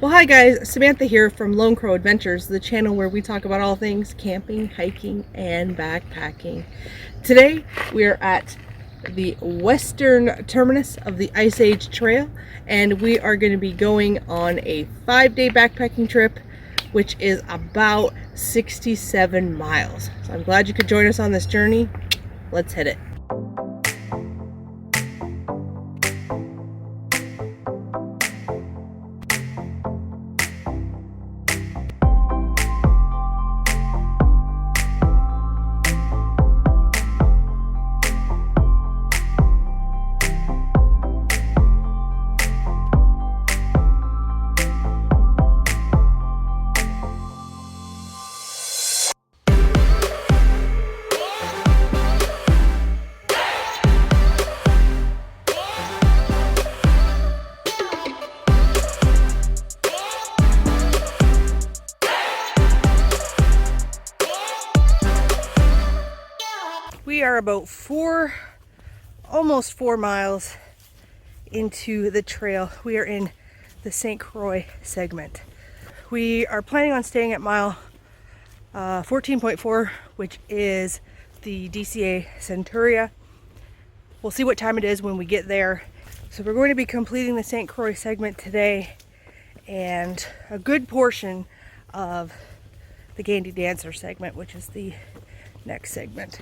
Well, hi guys, Samantha here from Lone Crow Adventures, the channel where we talk about all things camping, hiking, and backpacking. Today we are at the Western Terminus of the Ice Age Trail, and we are going to be going on a 5-day backpacking trip, which is about 67 miles. So I'm glad you could join us on this journey. Let's hit it. We are about almost 4 miles into the trail. We are in the St. Croix segment. We are planning on staying at mile 14.4, which is the DCA Centuria. We'll see what time it is when we get there. So we're going to be completing the St. Croix segment today and a good portion of the Gandy Dancer segment, which is the next segment.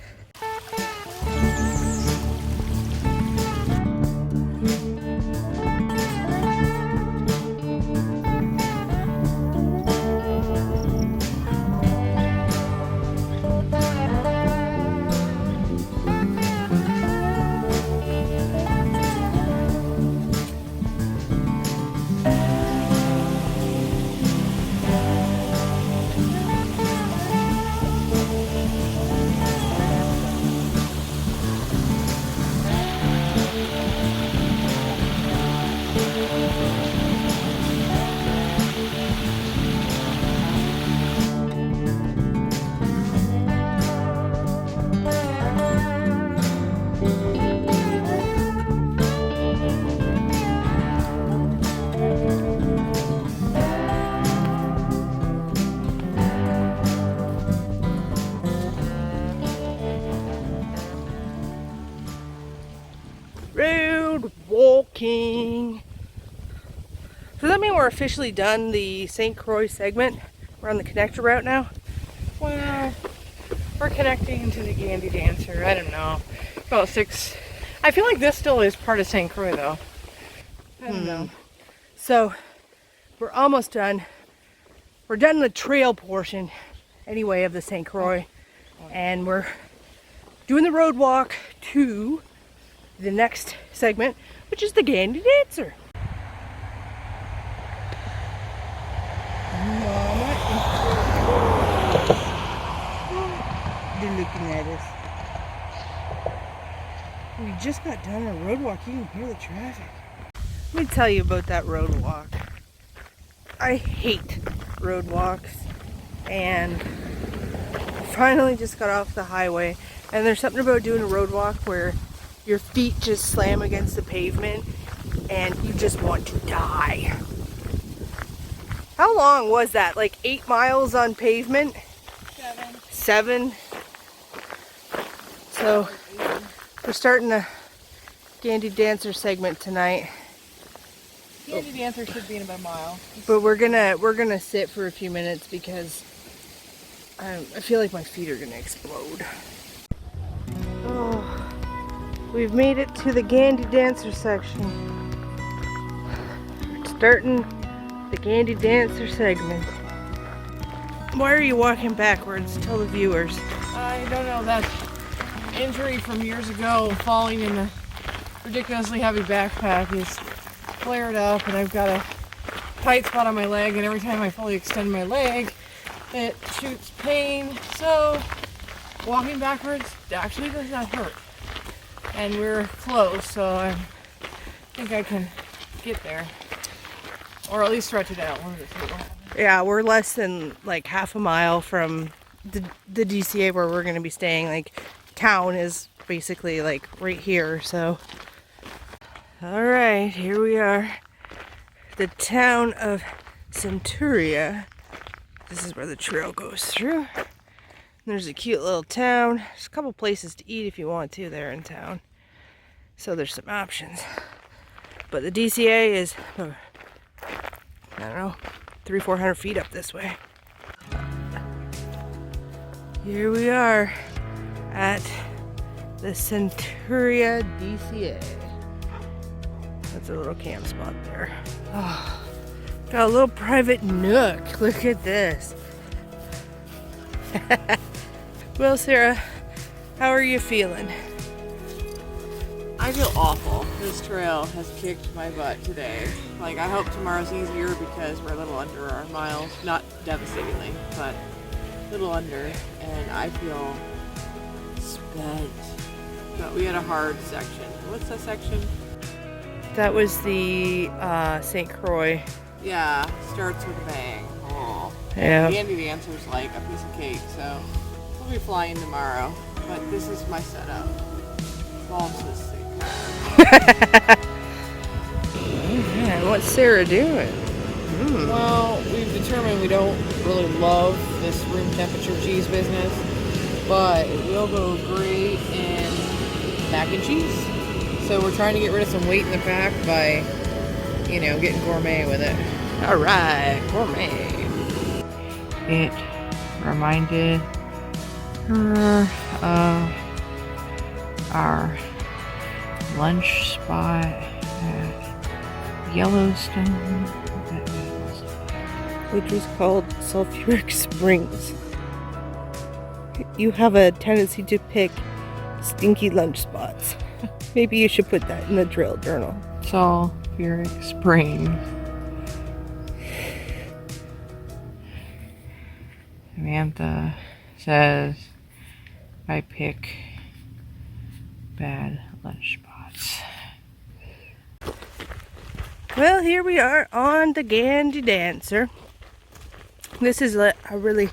Road walking. Does that mean we're officially done the St. Croix segment? We're on the connector route now? Well, we're connecting to the Gandy Dancer. I don't know. About 6. I feel like this still is part of St. Croix though. I don't know. So we're almost done. We're done the trail portion anyway of the St. Croix. And we're doing the road walk to the next segment, which is the Gandy Dancer. Mama, they're looking at us. We just got done our road walk. You can hear the traffic. Let me tell you about that road walk. I hate road walks, and finally just got off the highway, and there's something about doing a road walk where your feet just slam against the pavement and you just want to die. How long was that? Like 8 miles on pavement? 7. So we're starting the Gandy Dancer segment tonight. Gandy Dancer should be in about a mile. But we're gonna sit for a few minutes because I feel like my feet are gonna explode. Oh. We've made it to the Gandy Dancer section. We're starting the Gandy Dancer segment. Why are you walking backwards? Tell the viewers. I don't know, that injury from years ago, falling in a ridiculously heavy backpack, is flared up, and I've got a tight spot on my leg, and every time I fully extend my leg, it shoots pain. So walking backwards actually does not hurt. And we're close, so I think I can get there. Or at least stretch it out. Yeah, we're less than like half a mile from the DCA where we're going to be staying. Like, town is basically like right here, so. Alright, here we are. The town of Centuria. This is where the trail goes through. There's a cute little town. There's a couple places to eat if you want to there in town. So there's some options. But the DCA is, I don't know, 300-400 feet up this way. Here we are at the Centuria DCA. That's a little camp spot there. Oh, got a little private nook. Look at this. Well, Sarah, how are you feeling? I feel awful. This trail has kicked my butt today. Like, I hope tomorrow's easier because we're a little under our miles. Not devastatingly, but a little under. And I feel spent. But we had a hard section. What's that section? That was the St. Croix. Yeah, starts with a bang. Oh. Yeah. Gandy Dancer's like a piece of cake, so we'll be flying tomorrow. But this is my setup. Balls this thing. Man, what's Sarah doing? Well, we've determined we don't really love this room temperature cheese business, but it will go great in mac and cheese. So we're trying to get rid of some weight in the pack by, you know, getting gourmet with it. All right, gourmet. It reminded her of our lunch spot at Yellowstone, which was called Sulphuric Springs. You have a tendency to pick stinky lunch spots. Maybe you should put that in the trail journal. Sulphuric Springs. Samantha says I pick bad lunch spots. Well, here we are on the Gandy Dancer. This is a really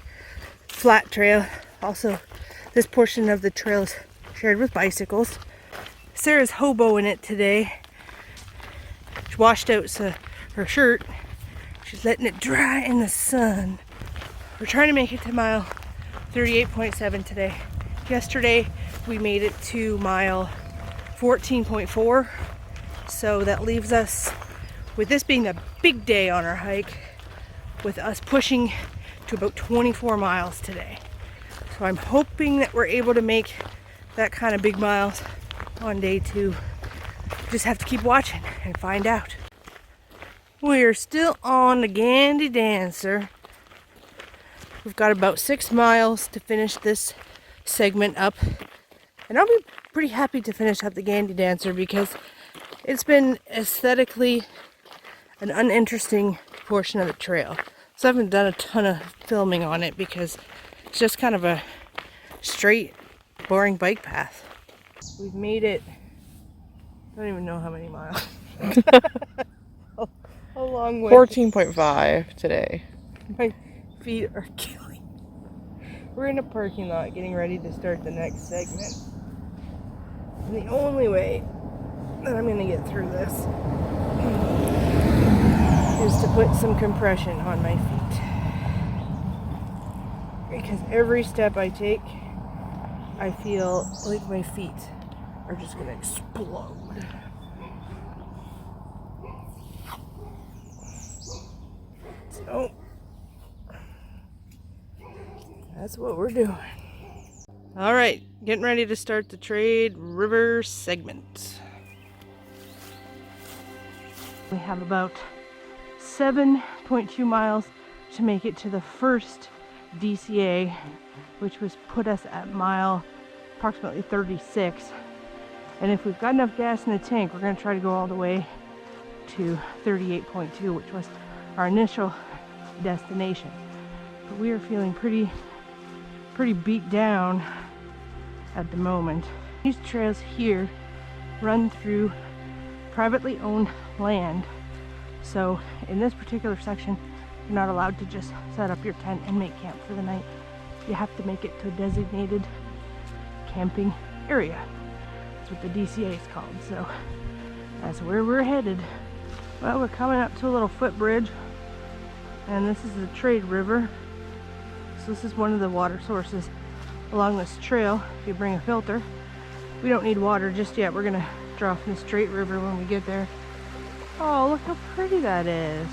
flat trail. Also, this portion of the trail is shared with bicycles. Sarah's hoboing it today. She washed out her shirt. She's letting it dry in the sun. We're trying to make it to mile 38.7 today. Yesterday, we made it to mile 14.4. So that leaves us, with this being a big day on our hike, with us pushing to about 24 miles today. So I'm hoping that we're able to make that kind of big miles on day 2. Just have to keep watching and find out. We're still on the Gandy Dancer. We've got about 6 miles to finish this segment up. And I'll be pretty happy to finish up the Gandy Dancer because it's been aesthetically an uninteresting portion of the trail. So I haven't done a ton of filming on it because it's just kind of a straight, boring bike path. We've made it, I don't even know how many miles. A long way. 14.5 today. My feet are killing. We're in a parking lot getting ready to start the next segment. And the only way that I'm going to get through this is to put some compression on my feet. Because every step I take, I feel like my feet are just going to explode. So that's what we're doing. All right, getting ready to start the Trade River segment. We have about 7.2 miles to make it to the first DCA, which was put us at mile approximately 36. And if we've got enough gas in the tank, we're going to try to go all the way to 38.2, which was our initial destination. But we are feeling pretty beat down at the moment. These trails here run through privately owned land. So in this particular section, you're not allowed to just set up your tent and make camp for the night. You have to make it to a designated camping area. That's what the DCA is called. So that's where we're headed. Well, we're coming up to a little footbridge. And this is the Trade River. So this is one of the water sources along this trail if you bring a filter. We don't need water just yet. We're gonna draw from the Trade River when we get there. Oh, look how pretty that is.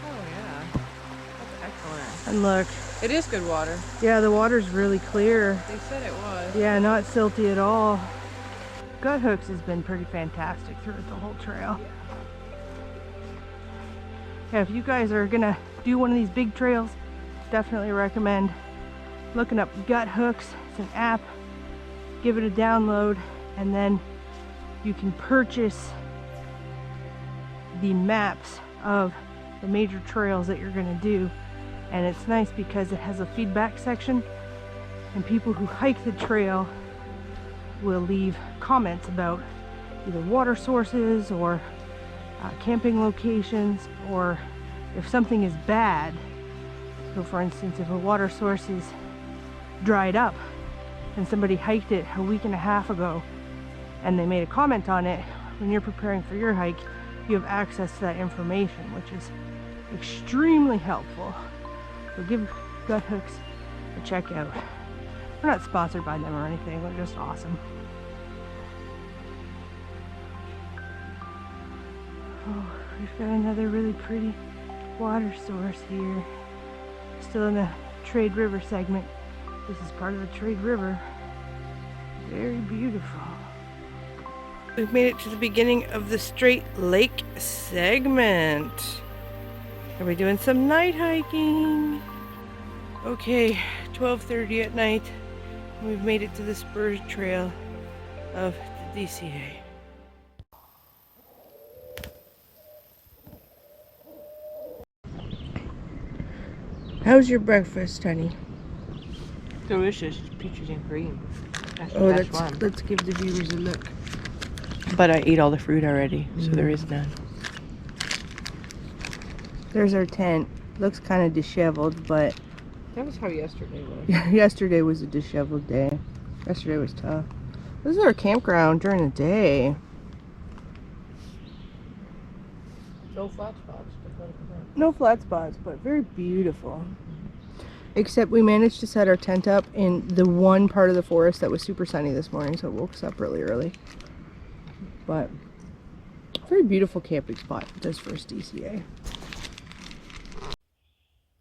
Oh yeah, that's excellent. And look. It is good water. Yeah, the water's really clear. They said it was. Yeah, not silty at all. Gut hooks has been pretty fantastic throughout the whole trail. Yeah, if you guys are gonna do one of these big trails, definitely recommend looking up Gut Hooks. It's an app. Give it a download, and then you can purchase the maps of the major trails that you're gonna do. And it's nice because it has a feedback section, and people who hike the trail will leave comments about either water sources or camping locations, or if something is bad. So for instance, if a water source is dried up and somebody hiked it a week and a half ago and they made a comment on it, when you're preparing for your hike, you have access to that information, which is extremely helpful. So give Gut Hooks a check out. We're not sponsored by them or anything, they're just awesome. Oh, we've got another really pretty water source here. Still in the Trade River segment. This is part of the Trade River. Very beautiful. We've made it to the beginning of the Straight Lake segment. Are we doing some night hiking? Okay, 12:30 at night. We've made it to the spur trail of the DCA. How's your breakfast, honey? Delicious. Peaches and cream. That's the Oh, best one. let's give the viewers a look. But I ate all the fruit already, so there is none. There's our tent. Looks kind of disheveled, but That was how yesterday was. yesterday was a disheveled day. Yesterday was tough. This is our campground during the day. No flat spots. No flat spots, but very beautiful. Except we managed to set our tent up in the one part of the forest that was super sunny this morning, so it woke us up really early. But very beautiful camping spot, this first DCA.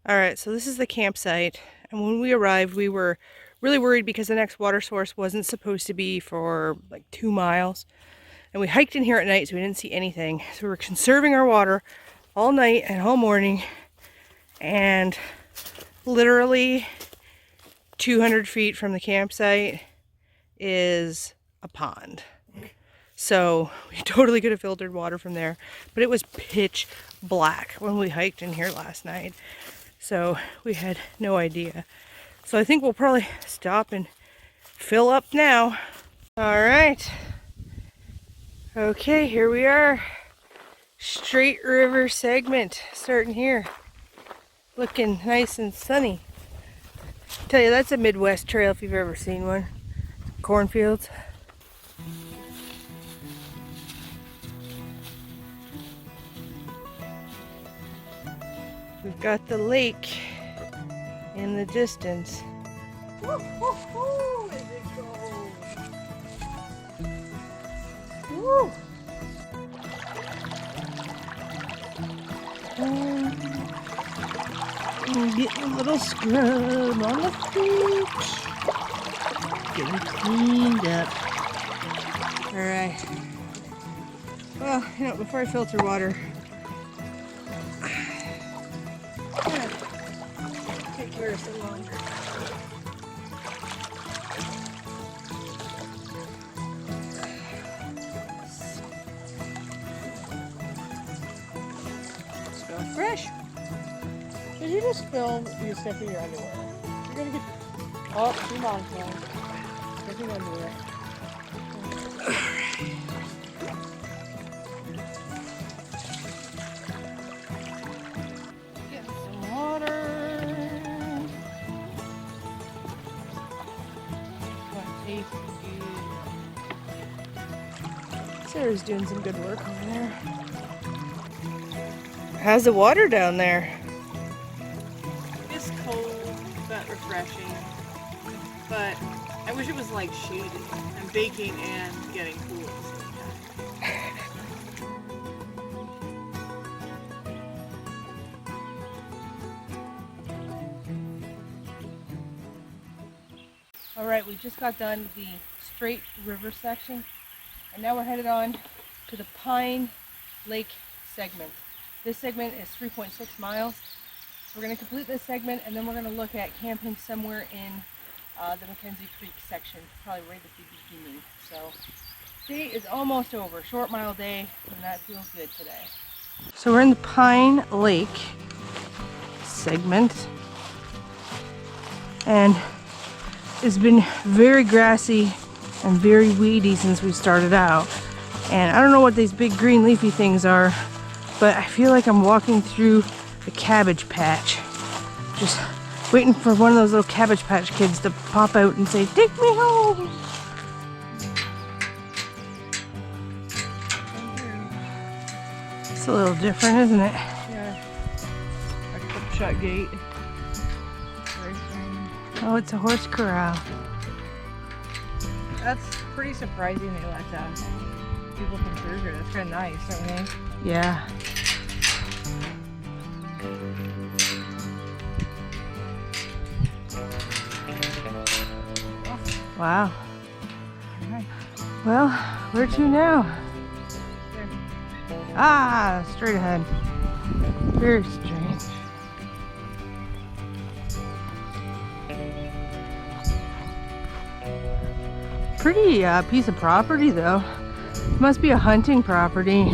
Alright, so this is the campsite, and when we arrived we were really worried because the next water source wasn't supposed to be for like 2 miles. And we hiked in here at night, so we didn't see anything. So we were conserving our water all night and all morning, and literally 200 feet from the campsite is a pond. So we totally could have filtered water from there, but it was pitch black when we hiked in here last night. So we had no idea. So I think we'll probably stop and fill up now. All right. Okay, here we are. Straight River segment starting here. Looking nice and sunny. Tell you, that's a Midwest trail if you've ever seen one. Cornfields. We've got the lake in the distance. Woo-hoo-hoo, as it goes. Woo! Getting a little scrub on the feet. Getting cleaned up. Alright. Well, you know, before I filter water, I'm gonna take care of some laundry. Smell fresh. Did you just film you sniffing your underwear? You're gonna get. Oh, too long, guys. Sniffing underwear. Get some water. Sarah's doing some good work over there. How's the water down there? It's cold, but refreshing. But I wish it was like shaded. I'm baking and getting cool at the same time. All right, we just got done the straight river section, and now we're headed on to the Pine Lake segment. This segment is 3.6 miles. We're going to complete this segment, and then we're going to look at camping somewhere in the McKenzie Creek section, probably right at the beginning. So, day is almost over. Short mile day, and that feels good today. So we're in the Pine Lake segment, and it's been very grassy and very weedy since we started out. And I don't know what these big green leafy things are, but I feel like I'm walking through the cabbage patch. Just waiting for one of those little Cabbage Patch kids to pop out and say, "Take me home." It's a little different, isn't it? Yeah. Like a couple shot gate. Oh, it's a horse corral. That's pretty surprising they let people come through here. That's kind of nice, don't you think? Yeah. Wow. Alright. Well, where to now? There. Ah, straight ahead. Very strange. Pretty piece of property though. It must be a hunting property.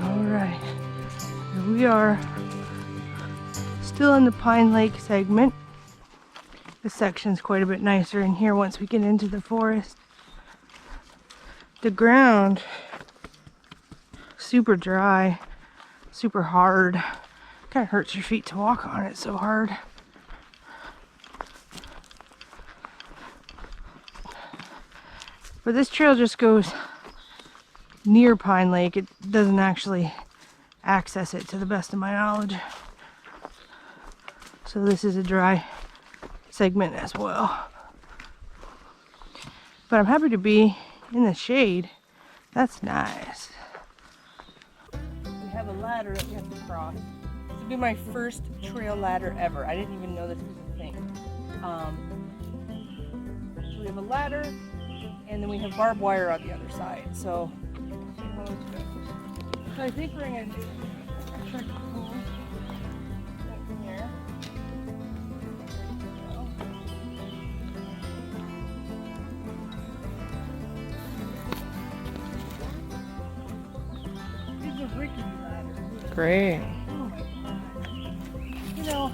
Alright. Here we are. Still in the Pine Lake segment. This section's quite a bit nicer in here once we get into the forest. The ground, super dry, super hard. Kind of hurts your feet to walk on it, so hard. But this trail just goes near Pine Lake. It doesn't actually access it to the best of my knowledge. So this is a dry segment as well. But I'm happy to be in the shade. That's nice. We have a ladder that we have to cross. This will be my first trail ladder ever. I didn't even know this was a thing. So we have a ladder, and then we have barbed wire on the other side. So I think we're going to do a trick pull right from there. These are rickety ladders. Great. Oh my God. You know,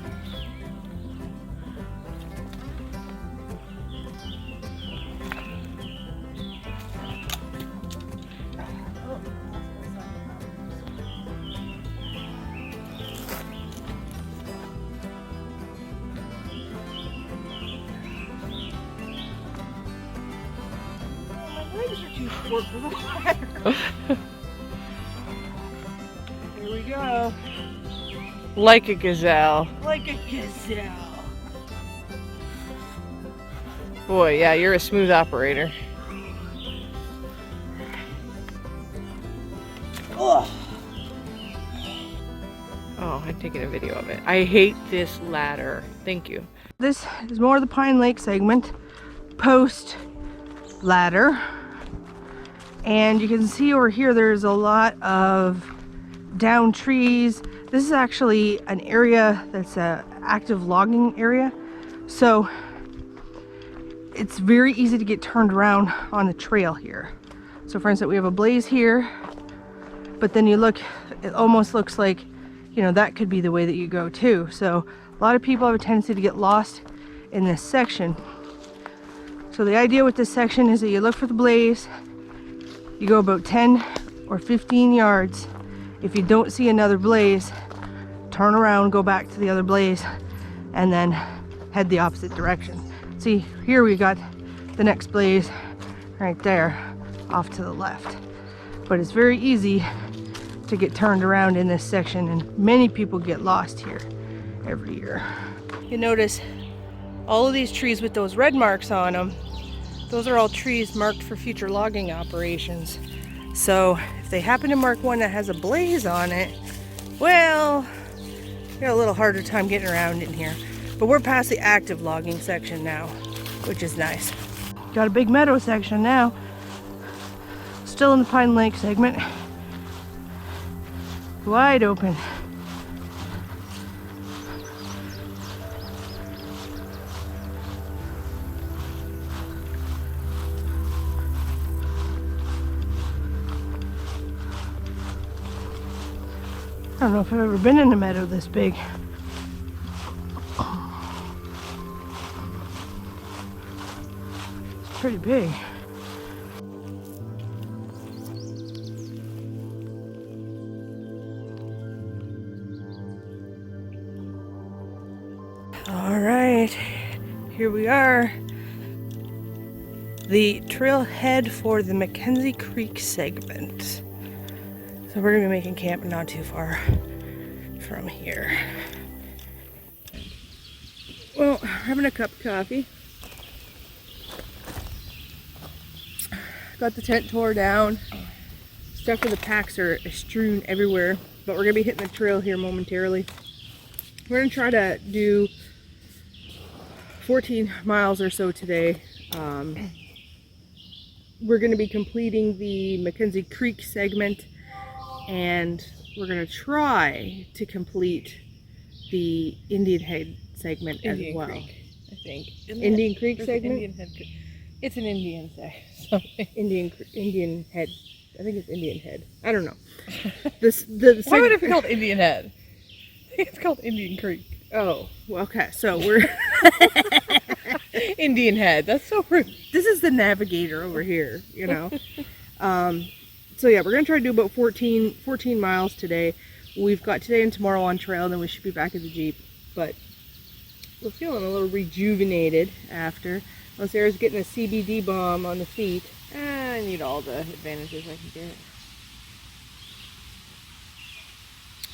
too short for the ladder. Here we go. Like a gazelle. Like a gazelle. Boy, yeah, you're a smooth operator. Ugh. Oh, I'm taking a video of it. I hate this ladder. Thank you. This is more of the Pine Lake segment, post ladder. And you can see over here there's a lot of down trees. This is actually an area that's an active logging area. So it's very easy to get turned around on the trail here. So for instance, we have a blaze here, but then you look, it almost looks like, you know, that could be the way that you go too. So a lot of people have a tendency to get lost in this section. So the idea with this section is that you look for the blaze, you go about 10 or 15 yards. If you don't see another blaze, turn around, go back to the other blaze, and then head the opposite direction. See, here we got the next blaze right there off to the left. but it's very easy to get turned around in this section, and many people get lost here every year. You notice all of these trees with those red marks on them, those are all trees marked for future logging operations. So if they happen to mark one that has a blaze on it, well, you got a little harder time getting around in here. But we're past the active logging section now, which is nice. Got a big meadow section now. Still in the Pine Lake segment. Wide open. I don't know if I've ever been in a meadow this big. It's pretty big. All right, here we are. The trailhead for the McKenzie Creek segment. So we're gonna be making camp not too far from here. Well, having a cup of coffee. Got the tent tore down. Stuff for the packs are strewn everywhere, but we're gonna be hitting the trail here momentarily. We're gonna try to do 14 miles or so today. We're gonna be completing the McKenzie Creek segment, and we're gonna try to complete the Indianhead segment as well. Creek, I think. Indian Creek segment? Indianhead. It's an Indian something. Indianhead. I think it's Indianhead. I don't know. Why would it be called Indianhead? I think it's called Indian Creek. Oh, well, okay. So we're Indianhead. That's so rude. This is the navigator over here, you know. So yeah, we're gonna try to do about 14 miles today. We've got today and tomorrow on trail, then we should be back at the Jeep. But we're feeling a little rejuvenated after. Well, Sarah's getting a CBD bomb on the feet. I need all the advantages I can get.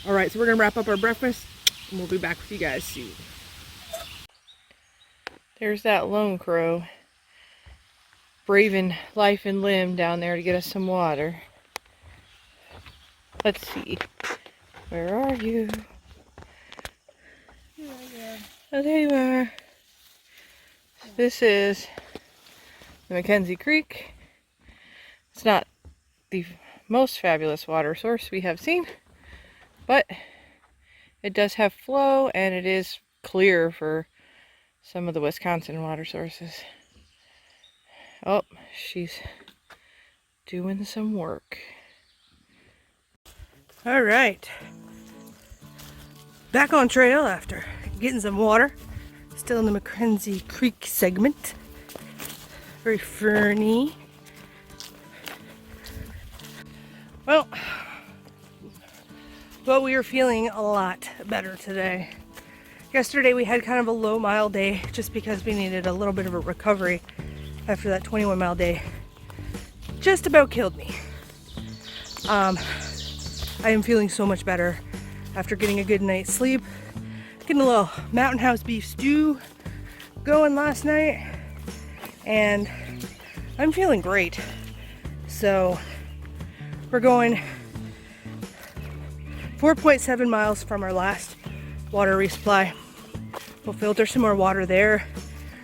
All right, so we're gonna wrap up our breakfast, and we'll be back with you guys soon. There's that lone crow braving life and limb down there to get us some water. Let's see. Where are you? Here I am. Oh, there you are. This is the McKenzie Creek. It's not the most fabulous water source we have seen, but it does have flow, and it is clear for some of the Wisconsin water sources. Oh, she's doing some work. All right. Back on trail after getting some water. Still in the McKenzie Creek segment. Very ferny. Well, we are feeling a lot better today. Yesterday we had kind of a low mile day just because we needed a little bit of a recovery after that 21 mile day. Just about killed me. I am feeling so much better after getting a good night's sleep. Getting a little Mountain House beef stew going last night, and I'm feeling great. So we're going 4.7 miles from our last water resupply. We'll filter some more water there,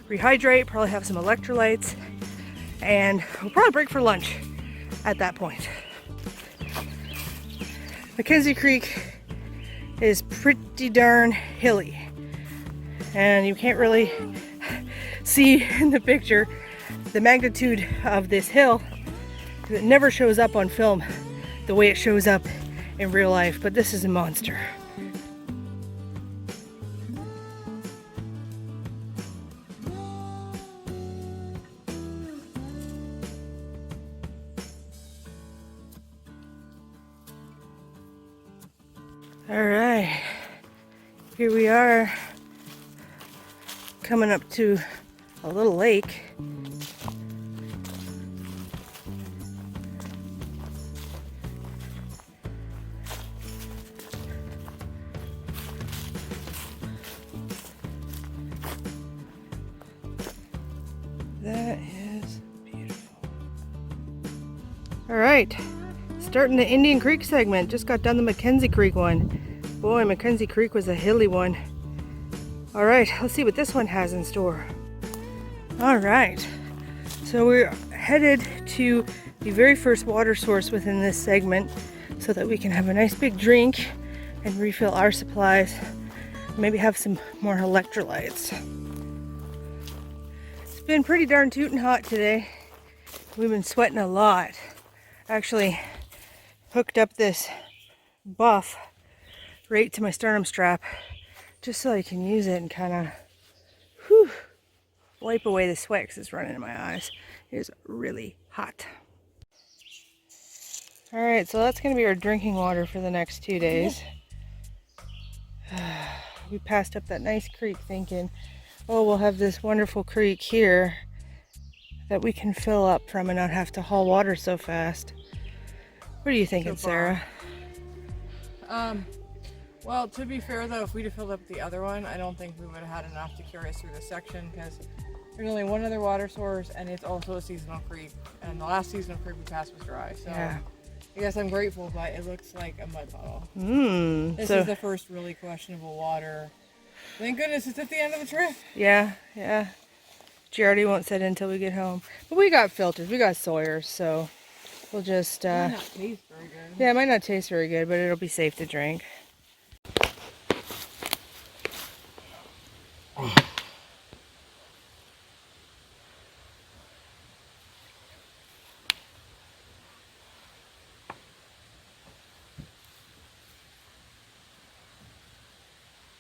rehydrate, probably have some electrolytes, and we'll probably break for lunch at that point. McKenzie Creek is pretty darn hilly, and you can't really see in the picture the magnitude of this hill because it never shows up on film the way it shows up in real life, but this is a monster. All right, here we are coming up to a little lake. All right, starting the Indian Creek segment. Just got done the McKenzie Creek one. Boy, McKenzie Creek was a hilly one. All right, let's see what this one has in store. All right, so we're headed to the very first water source within this segment so that we can have a nice big drink and refill our supplies. Maybe have some more electrolytes. It's been pretty darn tootin' hot today. We've been sweating a lot. Actually hooked up this buff right to my sternum strap just so I can use it and kind of wipe away the sweat because it's running in my eyes. It is really hot. All right, so that's going to be our drinking water for the next 2 days. We passed up that nice creek thinking, oh, we'll have this wonderful creek here that we can fill up from and not have to haul water so fast. What are you thinking, Sarah? Well, to be fair though, if we'd have filled up the other one, I don't think we would have had enough to carry us through this section because there's only one other water source and it's also a seasonal creek. And the last seasonal creek we passed was dry. So yeah. I guess I'm grateful, but it looks like a mud puddle. This is the first really questionable water. Thank goodness it's at the end of the trip. Yeah. Jardy won't set in until we get home. But we got filters, we got Sawyers, so we'll just... It might not taste very good. Yeah, it might not taste very good, but it'll be safe to drink.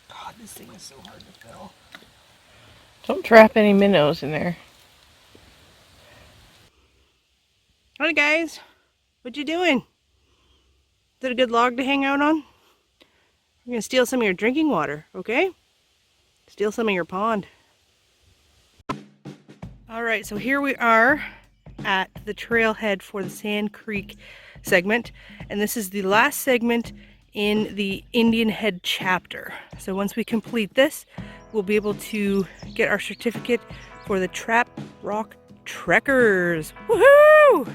God, this thing is so hard to fill. Don't trap any minnows in there. Hi guys, what you doing? Is that a good log to hang out on? I'm gonna steal some of your drinking water, okay? Steal some of your pond. All right, so here we are at the trailhead for the Sand Creek segment, and this is the last segment in the Indianhead Chapter. So once we complete this, we'll be able to get our certificate for the Traprock Trekkers. Woohoo!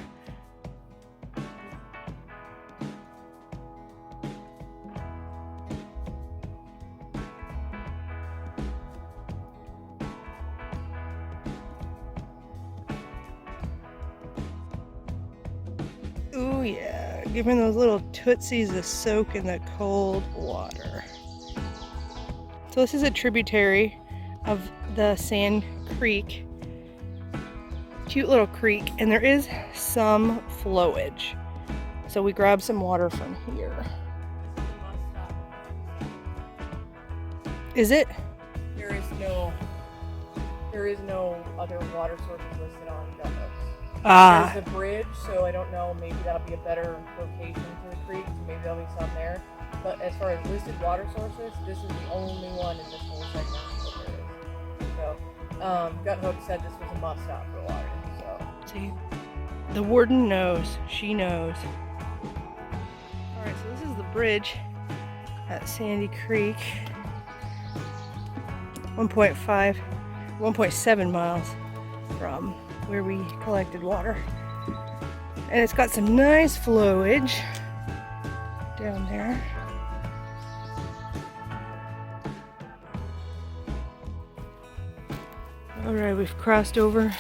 Ooh yeah, giving those little tootsies a soak in the cold water. So this is a tributary of the Sand Creek. Cute little creek, and there is some flowage. So we grabbed some water from here. Is it? There is no other water sources listed on Gun Hooks. There's a bridge, so I don't know, maybe that'll be a better location for the creek, so maybe there'll be some there. But as far as listed water sources, this is the only one in this whole segment that there is. So, Gut Hook said this was a must-stop for water, so. See, the warden knows. She knows. Alright, so this is the bridge at Sandy Creek. 1.7 miles from where we collected water. And it's got some nice flowage down there. Alright, we've crossed over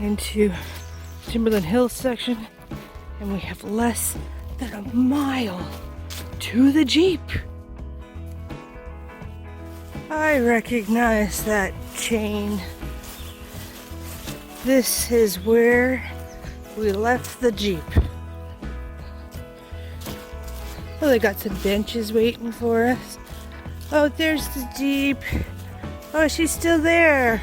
into Timberland Hills section and we have less than a mile to the Jeep. I recognize that chain. This is where we left the Jeep. Oh, they got some benches waiting for us. Oh, there's the Jeep. Oh, she's still there.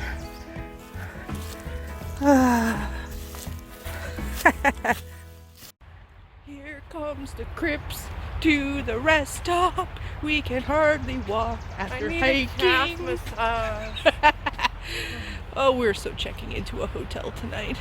Here comes the Crips to the rest stop. We can hardly walk after hiking. A calf massage. Oh, we're so checking into a hotel tonight.